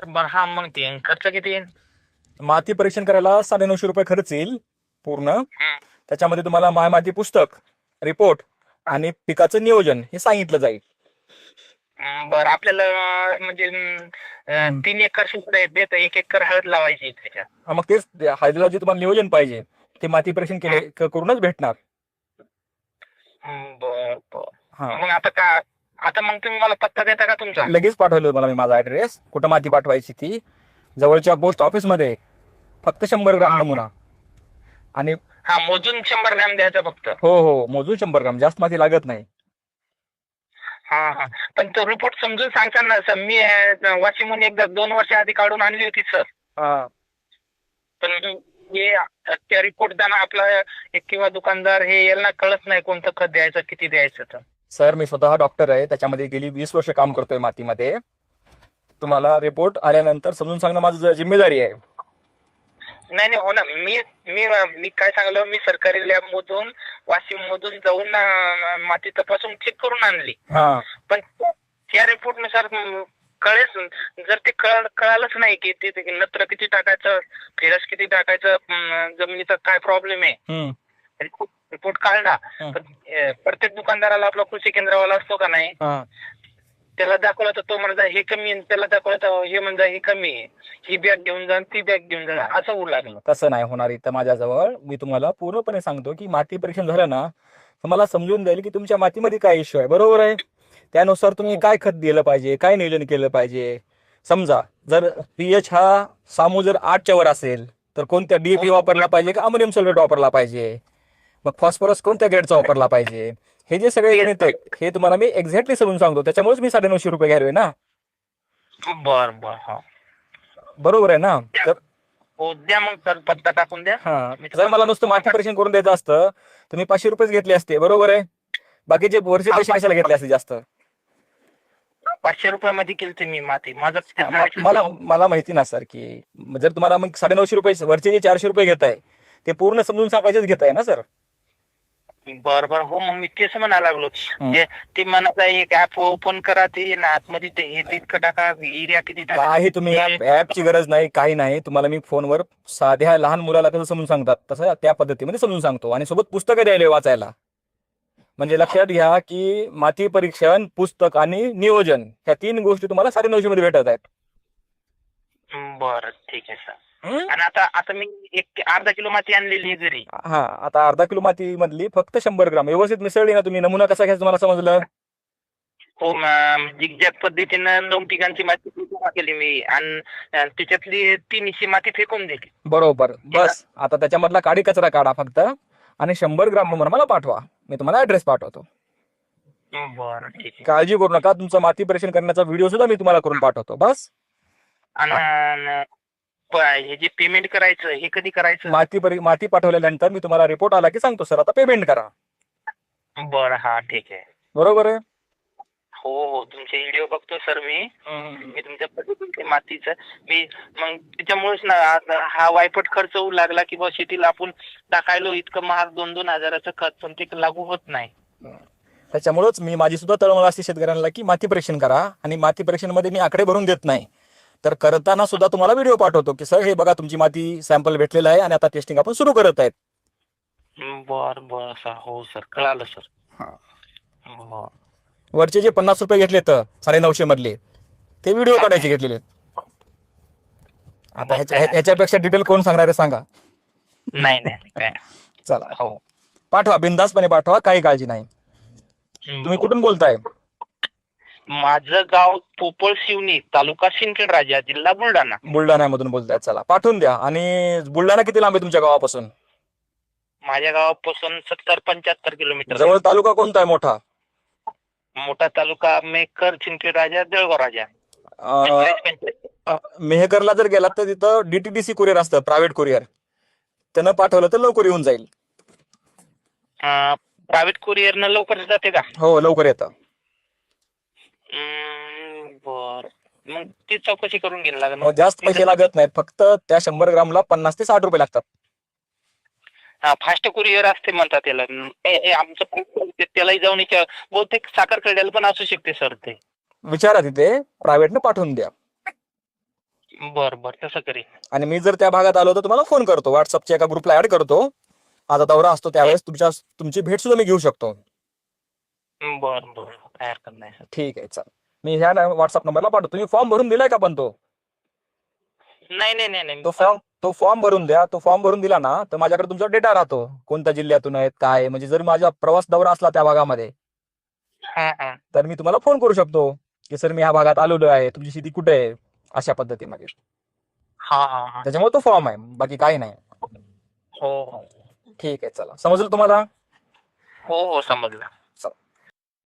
बरं हा मग ते खर्च किती येईल? माती परीक्षण करायला 950 रुपये खर्च येईल पूर्ण. हम्म. त्याच्यामध्ये तुम्हाला माय माती पुस्तक, रिपोर्ट आणि पिकाचं नियोजन हे सांगितलं जाईल. बरं आपल्याला म्हणजे 3 एकर क्षेत्र देत 1 एकर हळद लावायची आहे त्याच्यात. मग तेच हळदीला जे तुम्हाला नियोजन पाहिजे ते माती परीक्षण केले करूनच भेटणार. बर बर. हा, मग आता मग तुम्ही मला पत्ता देता का तुमचा? लगेच पाठवलं मला मी माझा ऍड्रेस, कुठं माती पाठवायची ती. जवळच्या पोस्ट ऑफिस मध्ये फक्त 100 ग्राम नमुना. आणि हा मोजून 100 ग्रॅम द्यायचा फक्त. हो हो, मोजून 100 ग्राम, जास्त माती लागत नाही. हा हा. पण तो रिपोर्ट समजून सांगता ना सर, मी वाशिमहून एकदा 2 वर्ष आधी काढून आणली होती सर. हा, पण हे त्या रिपोर्ट द्याना आपला एक किंवा दुकानदार हे यांना कळत नाही कोणतं खत द्यायचं किती द्यायचं तर. सर मी स्वतः डॉक्टर आहे, त्याच्यामध्ये गेली 20 वर्ष काम करतोय मातीमध्ये. तुम्हाला रिपोर्ट आल्यानंतर समजून सांगणं माझं जिम्मेदारी आहे. नाही नाही हो ना, मी मी मी काय सांगलो, मी सरकारी लॅब मधून वाशिम मधून जाऊन माती तपासून चेक करून आणली. हा, पण त्या रिपोर्ट नुसार कळेच, जर ते कळालंच नाही की ते नत्र किती टाकायचं, फेरस किती टाकायचं, जमिनीचा काय प्रॉब्लेम आहे, रिपोर्ट काढला. पण प्रत्येक दुकानदाराला आपला कृषी केंद्रावाला असतो का नाही, त्याला दाखवलं तर तो म्हणता हे कमी आहे, त्याला दाखवलं तर हे म्हणता हे कमी आहे, ही बॅग घेऊन जा ती बॅग घेऊन जा, असं होऊ लागलं. तसं नाही होणार इथं माझ्याजवळ. मी तुम्हाला पूर्णपणे सांगतो की माती परीक्षण झालं ना, तुम्हाला समजून जाईल की तुमच्या मातीमध्ये काय इश्यू आहे. बरोबर आहे, त्यानुसार तुम्ही काय खत दिलं पाहिजे, काय नियोजन केलं पाहिजे. समजा जर पीएच हा सामू जर 8च्या वर असेल तर कोणत्या डीएपी वापरला पाहिजे का अमोनियम सल्फेट वापरला पाहिजे, मग फॉस्फरस कोणत्या ग्रेडचा वापरला पाहिजे, हे जे सगळे गणित आहे हे तुम्हाला मी एक्झॅक्टली समजून सांगतो. त्याच्यामुळेच मी 950 रुपये घ्यावे ना. बर बर. हा बरोबर आहे ना. तर हो द्या मग सर, पत्ता टाकून द्या. हा, जर मला नुसतं माती परीक्षण करून द्यायचं असतं तर मी 500 रुपयेच घेतले असते. बरोबर आहे, बाकीचे वरचे पैसे कशाला घेतले असते जास्त. 500 रुपयामध्ये केली मी माती माझं. मला माहिती ना सर की जर तुम्हाला मग 950 रुपये वरचे जे 400 रुपये घेताय ते पूर्ण समजून सांगायचेच घेताय ना सर. बर बर. हो मग मी तेच म्हणायला लागलो, ते म्हणत आहे एक ऍप ओपन करा, ते आतमध्ये ते हे तितकं टाका, एरिया किती टाका. काही तुम्ही ऍपची गरज नाही, काही नाही. तुम्हाला मी फोनवर साध्या लहान मुलाला कसं समजून सांगतात तसं त्या पद्धतीमध्ये समजून सांगतो. आणि सोबत पुस्तकं द्यायला वाचायला. म्हणजे लक्षात घ्या की माती परीक्षण, पुस्तक आणि नियोजन ह्या 3 गोष्टी तुम्हाला 950 मध्ये भेटत आहेत. बरं ठीक आहे सर. आणि आता मी अर्धा किलो माती आणलेली घरी. हा, आता अर्धा किलो माती मधली फक्त 100 ग्राम व्यवस्थित मिसळली ना तुम्ही. नमुना कसा घ्यायचा तुम्हाला समजलं? हो, झिगझॅग पद्धतीनं 2 ठिकाणची माती केली मी आणि त्याच्यातली 3 माती फेकून दिली. बरोबर. बस आता त्याच्यामधला काडी कचरा काढा फक्त आणि 100 ग्राम नमुना मला पाठवा. मी तुम्हाला ऍड्रेस पाठवतो. बरं ठीक आहे. काळजी करू नका, तुमचं माती परीक्षण करण्याचा व्हिडिओ सुद्धा मी तुम्हाला करून पाठवतो. बस. आणि हे जे पेमेंट करायचं हे कधी करायचं? माती पाठवल्यानंतर मी तुम्हाला रिपोर्ट आला की सांगतो सर आता पेमेंट करा. बरं हा ठीक आहे. बरोबर आहे. हो हो, तुमचे व्हिडिओ बघतो सर मी तुमच्या पद्धतीने मातीचं मी मग त्याच्यामुळेच ना हा वायपट खर्च होऊ लागला की बा शेतीला आपण टाकायलो इतकं महाग 2-2 हजाराचं खत, पण ते लागू होत नाही. त्याच्यामुळेच मी माझी सुद्धा तळमळ असते शेतकऱ्यांना की माती परीक्षण करा. आणि माती परीक्षण मध्ये मी आकडे भरून देत नाही, तर करताना सुद्धा तुम्हाला व्हिडिओ पाठवतो की सर हे बघा तुमची माती सॅम्पल भेटलेला आहे आणि आता टेस्टिंग आपण सुरू करत आहेत. बर बर सर. हो सर, कळालं सर. वरचे जे 50 रुपये घेतले तर 950 मधले ते व्हिडिओ काढायचे घेतलेले. आता ह्याच्यापेक्षा डिटेल कोण सांगणार आहे सांगा? नाही नाही. चला हो, पाठवा, बिनधास्तपणे पाठवा, काही काळजी नाही. तुम्ही कुठून बोलताय? माझं गाव पोपळ शिवणी, तालुका सिंदखेड राजा, जिल्हा बुलढाणा. बुलढाण्यामधून बोलताय. चला पाठवून द्या. आणि बुलढाणा किती लांब आहे तुमच्या गावापासून? माझ्या गावापासून 70-75 किलोमीटर. जवळ तालुका कोणता आहे मोठा? मोठा तालुका मेहकर, सिंदखेड राजा, जळगाव राजा. मेहकरला जर गेलात तर तिथं डीटीडीसी कुरिअर असतं, प्रायव्हेट कुरिअर. त्यानं पाठवलं तर लवकर येऊन जाईल. प्रायव्हेट कुरिअरनं लवकर जाते का? हो, लवकर येतं. बर, मग ती चौकशी करून घ्यायला लागेल. जास्त पैसे लागत नाहीत, फक्त त्या 100 ग्रामला 50 ते 60 रुपये लागतात. फास्ट कुरिअर असते म्हणतात त्याला. आमचं त्यालाही जाऊन बहुतेक साखर खेड्याला पण असू शकते सर. ते विचारा तिथे, प्रायव्हेटनं पाठवून द्या. बर बर तसं करी. आणि मी जर त्या भागात आलो तर तुम्हाला फोन करतो, व्हॉट्सअपच्या एका ग्रुपला ऍड करतो. माझा दौरा असतो त्यावेळेस तुमची भेट सुद्धा मी घेऊ शकतो. बर बर काय हरकत नाही सर. ठीक आहे, चल. मी ह्या व्हॉट्सअप नंबरला पाठवतो. तुम्ही फॉर्म भरून दिलाय का पण तो? नाही नाही नाही नाही. तो फॉर्म भरून द्या. तो फॉर्म भरून दिला ना तर माझ्याकडे तुमचा डेटा राहतो, कोणत्या जिल्ह्यातून आहेत काय. म्हणजे जर माझा प्रवास दौरा असला त्या भागामध्ये हा हा तर मी तुम्हाला फोन करू शकतो की सर मी ह्या भागात आलेलो आहे, तुमची शेती कुठे आहे, अशा पद्धतीमध्ये. हा हा हा. त्याच्यामुळे तो फॉर्म आहे, बाकी काही नाही. हो हो ठीक आहे, चला. समजलं तुम्हाला? हो हो समजलं.